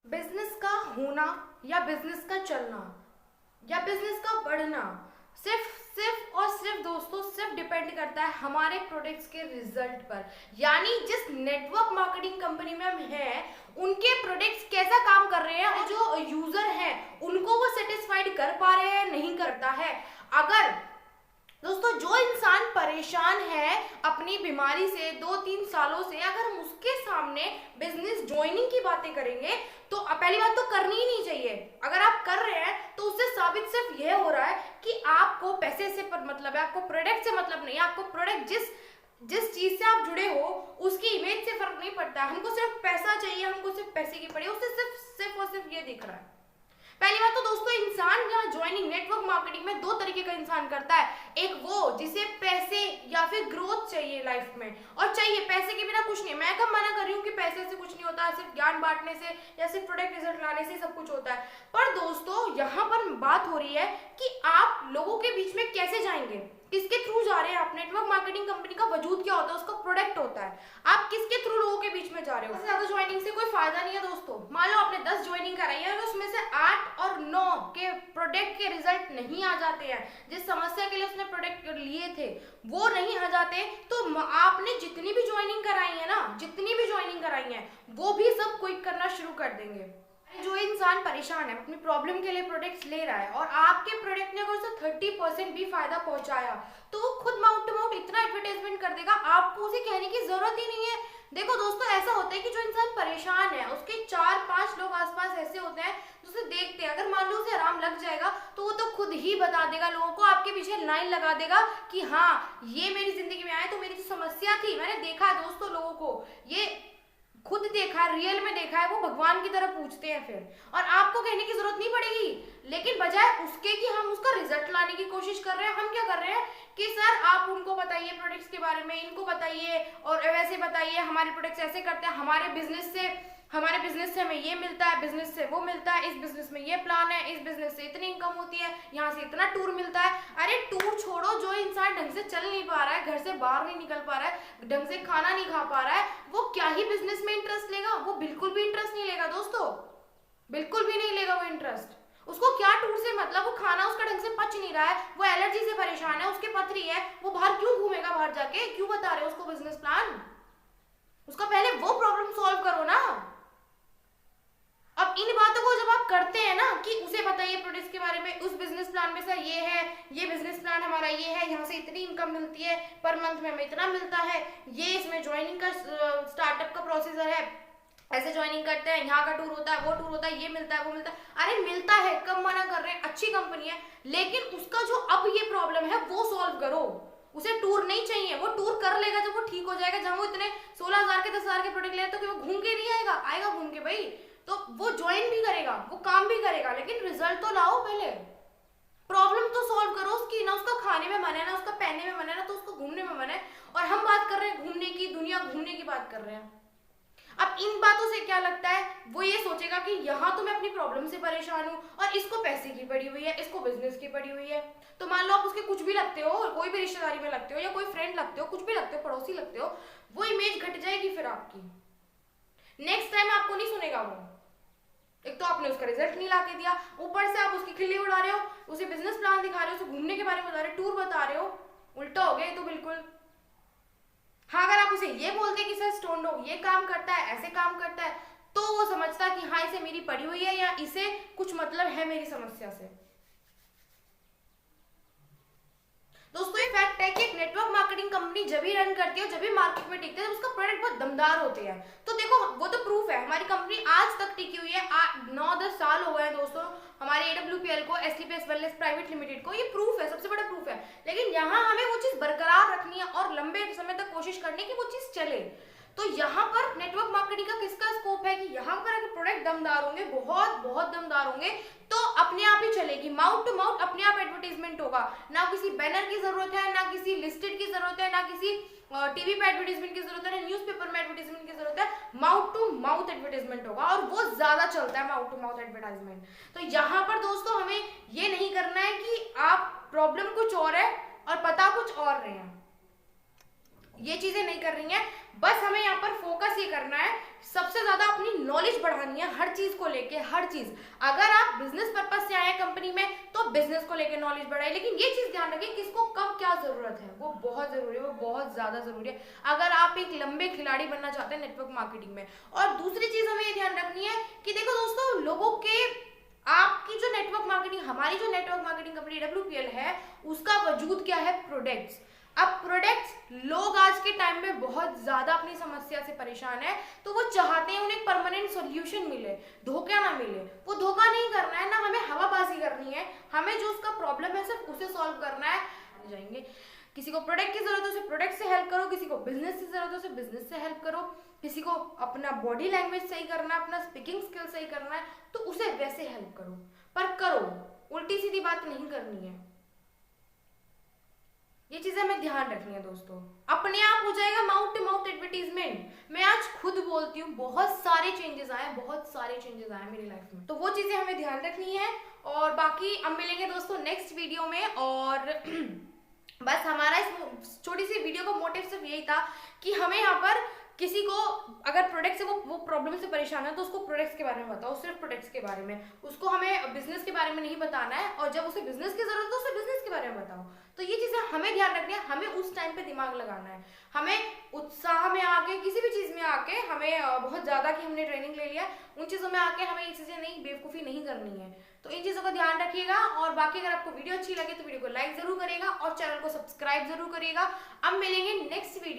Business का होना या बिजनेस का चलना या बिजनेस का बढ़ना सिर्फ सिर्फ और सिर्फ दोस्तों सिर्फ डिपेंड करता है हमारे प्रोडक्ट्स के रिजल्ट पर। यानी जिस नेटवर्क मार्केटिंग कंपनी में हम हैं उनके प्रोडक्ट्स कैसा काम कर रहे हैं और जो यूजर हैं उनको वो सेटिस्फाइड कर पा रहे हैं नहीं करता है। अगर दोस्तों जो इंसान परेशान है अपनी बीमारी से 2-3 सालों से, अगर हम उसके सामने बिजनेस ज्वाइनिंग की बातें करेंगे तो पहली बात तो करनी ही नहीं चाहिए। अगर आप कर रहे हैं तो उससे साबित सिर्फ यह हो रहा है कि आपको पैसे से मतलब है, आपको प्रोडक्ट से मतलब नहीं है। आपको प्रोडक्ट जिस जिस चीज से आप जुड़े हो उसकी इमेज से फर्क नहीं पड़ता। हमको सिर्फ पैसा चाहिए, हमको सिर्फ पैसे की पड़ी, उससे सिर्फ सिर्फ और सिर्फ ये दिख रहा है। पहली बात तो दोस्तों इंसान यहाँ ज्वाइनिंग नेटवर्क मार्केटिंग में दो तरीके का इंसान करता है। एक वो जिसे पैसे या फिर ग्रोथ चाहिए लाइफ में, और चाहिए पैसे के बिना कुछ नहीं। मैं कब मना कर रही हूँ कि पैसे से कुछ नहीं होता, सिर्फ ज्ञान बांटने से या सिर्फ प्रोडक्ट रिजल्ट लाने से सब कुछ होता है। पर दोस्तों यहाँ पर बात हो रही है कि आप लोगों के बीच में कैसे जाएंगे, किसके थ्रू जा रहे हैं आप। नेटवर्क मार्केटिंग कंपनी का वजूद क्या होता है, उसका प्रोडक्ट होता है। आप किसके थ्रू लोगों के बीच में जा रहे हो। ज्यादा ज्वाइनिंग से कोई फायदा नहीं है दोस्तों। मान लो आपने 10 ज्वाइनिंग कराई है, उसमें से 8 और 9 के प्रोडक्ट के रिजल्ट नहीं आ जाते हैं, जिस समस्या के लिए उसने प्रोडक्ट लिए थे वो नहीं आ जाते, तो आपने जितनी भी ज्वाइनिंग कराई है ना, जितनी भी ज्वाइनिंग कराई है वो भी सब क्विट करना शुरू कर देंगे। जो इंसान परेशान है अपनी प्रॉब्लम के लिए प्रोडक्ट्स ले रहा है और आपके प्रोडक्ट ने अगर उसे 30% भी फायदा पहुंचाया तो वो खुद माउथ टू माउथ इतना एडवर्टाइजमेंट कर देगा, आपको उसे कहने की जरूरत ही नहीं है। देखो दोस्तों ऐसा होता है कि जो इंसान परेशान है उसके 4-5 लोग आसपास ऐसे होते हैं जो उसे देखते हैं, अगर मान लो उसे आराम लग जाएगा तो वो तो खुद ही बता देगा लोगों को, आपके पीछे लाइन लगा देगा कि हाँ ये मेरी जिंदगी में आया तो मेरी जो समस्या थी, मैंने देखा है दोस्तों लोगों को, ये खुद देखा है, रियल में देखा है, वो भगवान की तरह पूछते हैं फिर, और आपको कहने की जरूरत नहीं पड़ेगी। लेकिन बजाय उसके कि हम उसका रिजल्ट लाने की कोशिश कर रहे हैं, हम क्या कर रहे हैं कि सर आप उनको बताइए प्रोडक्ट्स के बारे में, इनको बताइए और वैसे बताइए हमारे प्रोडक्ट्स ऐसे करते हैं, हमारे बिजनेस से हमें ये मिलता है, बिजनेस से वो मिलता है, इस बिजनेस में ये प्लान है, इस बिजनेस से इतनी इनकम होती है, यहाँ से इतना टूर मिलता है। अरे टूर छोड़ो, जो इंसान ढंग से चल नहीं पा रहा है, घर से बाहर नहीं निकल पा रहा है, ढंग से खाना नहीं खा पा रहा है, वो क्या ही बिजनेस में इंटरेस्ट लेगा। वो बिल्कुल भी इंटरेस्ट नहीं लेगा दोस्तों, बिल्कुल भी नहीं लेगा वो इंटरेस्ट। उसको क्या टूर से मतलब, वो खाना उसका ढंग से पच नहीं रहा है, वो एलर्जी से परेशान है, उसके पथरी है, वो बाहर क्यों घूमेगा, बाहर जाके क्यों बता रहे हो उसको बिजनेस प्लान। उसका पहले वो प्रॉब्लम सॉल्व करो ना। अब इन बातों को जब आप करते हैं ना कि उसे बताइए प्रोडक्ट्स के बारे में, उस बिजनेस प्लान में से ये है, ये बिजनेस प्लान हमारा ये है, यहाँ से इतनी इनकम मिलती है, पर मंथ में हमें इतना मिलता है, ये इसमें ज्वाइनिंग का स्टार्टअप का प्रोसीजर है, ऐसे ज्वाइनिंग करते हैं, यहाँ का टूर होता है, वो टूर होता है, ये मिलता है, वो मिलता है। अरे मिलता है, कब मना कर रहे हैं, अच्छी कंपनी है, लेकिन उसका जो अब ये प्रॉब्लम है वो सॉल्व करो। उसे टूर नहीं चाहिए, वो टूर कर लेगा जब वो ठीक हो जाएगा। जहां वो इतने 16,000 के 10,000 के प्रोडक्ट ले तो वो घूम के नहीं आएगा, आएगा घूम के भाई, तो वो ज्वाइन भी करेगा, वो काम भी करेगा, लेकिन रिजल्ट तो लाओ पहले। प्रॉब्लम तो सॉल्व करो उसकी, ना उसका खाने में मन है, ना उसका पहनने में मन है, ना तो उसको घूमने में मन है, और हम बात कर रहे हैं घूमने की, दुनिया घूमने की बात कर रहे हैं। अब इन बातों से क्या लगता है, वो ये सोचेगा कि यहाँ तो मैं अपनी प्रॉब्लम से परेशान हूँ और इसको पैसे की पड़ी हुई है, इसको बिजनेस की पड़ी हुई है। तो मान लो आप उसके कुछ भी लगते हो, कोई भी रिश्तेदारी में लगते हो या कोई फ्रेंड लगते हो, कुछ भी लगते हो, पड़ोसी लगते हो, वो इमेज घट जाएगी फिर आपकी। नेक्स्ट टाइम आपको नहीं सुनेगा वो। एक तो आपने उसका रिजल्ट नहीं लाके दिया, ऊपर से आप उसकी खिल्ली उड़ा रहे हो, उसे बिजनेस प्लान दिखा रहे हो, उसे घूमने के बारे में बता रहे हो, टूर बता रहे हो, उल्टा हो गया तो बिल्कुल। हाँ अगर आप उसे ये बोलते कि सर स्टोन डॉग ये काम करता है, ऐसे काम करता है, तो वो समझता कि हाँ इसे मेरी पड़ी हुई है या इसे कुछ मतलब है मेरी समस्या से। दोस्तों ये फैक्ट है कि एक नेटवर्क मार्केटिंग कंपनी जब भी रन करती है, जब भी मार्केट में टिकती है, जब उसका प्रोडक्ट बहुत दमदार होते हैं। तो देखो वो तो प्रूफ है, हमारी कंपनी आज तक टिकी हुई है, 9-10 साल हो गए हैं दोस्तों हमारे AWPL को, SLPS वेलनेस प्राइवेट लिमिटेड को, ये प्रूफ है, सबसे बड़ा प्रूफ है। लेकिन यहाँ हमें वो चीज बरकरार रखनी है और लंबे समय तक कोशिश करनी है कि वो चीज चले। तो यहाँ पर नेटवर्क मार्केटिंग का किसका स्कोप है कि यहाँ पर अगर प्रोडक्ट दमदार होंगे, बहुत बहुत दमदार होंगे, तो अपने आप ही चलेगी, माउथ टू माउथ अपने आप एडवर्टाइजमेंट होगा। ना किसी बैनर की जरूरत है, ना किसी लिस्टेड की जरूरत है, ना किसी टीवी पे एडवर्टाइजमेंट की जरूरत है, ना न्यूज़पेपर में एडवर्टाइजमेंट की जरूरत है, माउथ टू माउथ एडवर्टाइजमेंट होगा, और वो ज्यादा चलता है माउथ टू माउथ एडवर्टाइजमेंट। तो यहाँ पर दोस्तों हमें ये नहीं करना है कि आप प्रॉब्लम कुछ और है और पता कुछ और रहे हैं, ये चीजें नहीं कर रही हैं। बस हमें यहाँ पर फोकस ये करना है, सबसे ज्यादा अपनी नॉलेज बढ़ानी है हर चीज को लेके, हर चीज। अगर आप बिजनेस पर्पज से आए कंपनी में तो बिजनेस को लेके नॉलेज बढ़ाए, लेकिन ये चीज ध्यान रखें किसको कब क्या जरूरत है, वो बहुत जरूरी है, वो बहुत ज्यादा जरूरी है अगर आप एक लंबे खिलाड़ी बनना चाहते हैं नेटवर्क मार्केटिंग में। और दूसरी चीज हमें ये ध्यान रखनी है कि देखो दोस्तों, लोगों के आपकी जो नेटवर्क मार्केटिंग, हमारी जो नेटवर्क मार्केटिंग कंपनी WPL है, उसका वजूद क्या है, प्रोडक्ट्स। अब प्रोडक्ट्स, लोग आज के टाइम में बहुत ज्यादा अपनी समस्या से परेशान है, तो वो चाहते हैं उन्हें परमानेंट सॉल्यूशन मिले, धोखा ना मिले। वो धोखा नहीं करना है ना, हमें हवाबाजी करनी है, हमें जो उसका प्रॉब्लम है सिर्फ उसे सॉल्व करना है। जाएंगे, किसी को प्रोडक्ट की जरूरत है उसे प्रोडक्ट से हेल्प करो, किसी को बिजनेस की जरूरत है उसे बिजनेस से हेल्प करो, किसी को अपना बॉडी लैंग्वेज सही करना है, अपना स्पीकिंग स्किल सही करना है, तो उसे वैसे हेल्प करो, पर करो, उल्टी सीधी बात नहीं करनी है। ये चीजें हमें ध्यान रखनी है दोस्तों। अपने आप हो जाएगा माउथ टू माउथ एडवर्टीजमेंट। मैं आज खुद बोलती हूँ, बहुत सारे चेंजेस आए, बहुत सारे चेंजेस आए मेरी लाइफ में, तो वो चीजें हमें ध्यान रखनी है। और बाकी हम मिलेंगे दोस्तों नेक्स्ट वीडियो में। और बस हमारा इस छोटी सी वीडियो का मोटिव सिर्फ यही था कि हमें यहाँ पर किसी को अगर प्रोडक्ट से वो प्रॉब्लम से परेशान है तो उसको प्रोडक्ट्स के बारे में बताओ, सिर्फ प्रोडक्ट्स के बारे में, उसको हमें बिजनेस के बारे में नहीं बताना है। और जब उसे बिजनेस की जरूरत है उसे बिजनेस के बारे में बताओ। तो ये चीजें हमें ध्यान रखनी है, हमें उस टाइम पे दिमाग लगाना है, हमें उत्साह में आके, किसी भी चीज में आके, हमें बहुत ज्यादा कि हमने ट्रेनिंग ले लिया, उन चीजों में आके हमें ये चीजें नहीं, बेवकूफी नहीं करनी है। तो इन चीजों का ध्यान रखिएगा। और बाकी अगर आपको वीडियो अच्छी लगे तो वीडियो को लाइक जरूर करिएगा और चैनल को सब्सक्राइब जरूर करिएगा। अब मिलेंगे नेक्स्ट वीडियो।